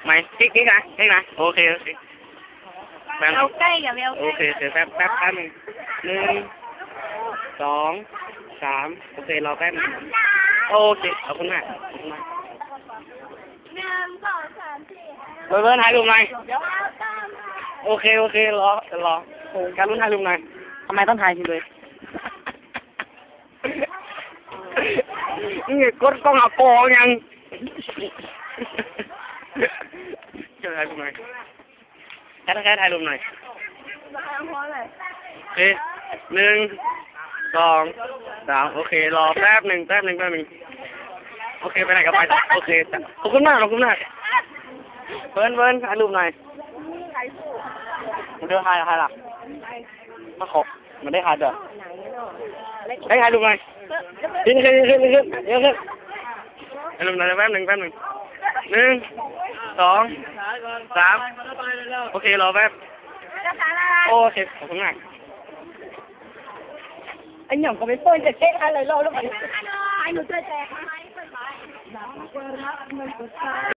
ไม่กิ๊กนะโอเคแป๊บ เอาใกล้อย่าไปเอา โอ ใกล้ เคแป๊บนึง1 2 3โอเครอแป๊บนึงโอเคขอบคุณมาก 1 2 3 4 เบิร์นถ่ายรูปหน่อย เดี๋ยวเอาตาม โอเครอการรุ่นถ่ายรูปหน่อยทำไมต้องถ่ายทีเลยนี่กดกล้องอัปโปยังเจอถ่ายรูปหน่อยแค่ถ่ายรูปหน่อยโอเค1 2 3โอเครอแป๊บหนึ่งโอเคไปไหนก็ไปโอเคขอบคุณมากเบิร์นถ่ายรูปหน่อยมันเดือดถ่ายหลักมาขบมันได้ถ่ายเด้อได้ถ่ายรูปหน่อยขึ้นถ่ายรูปหน่อยแป๊บหนึ่ง1 2 3โอเครอแป๊บโอเคขอบคุณมากไอ้หย่อมก็ไม่เปิดจะเช็คอะไรรอแล้วมัน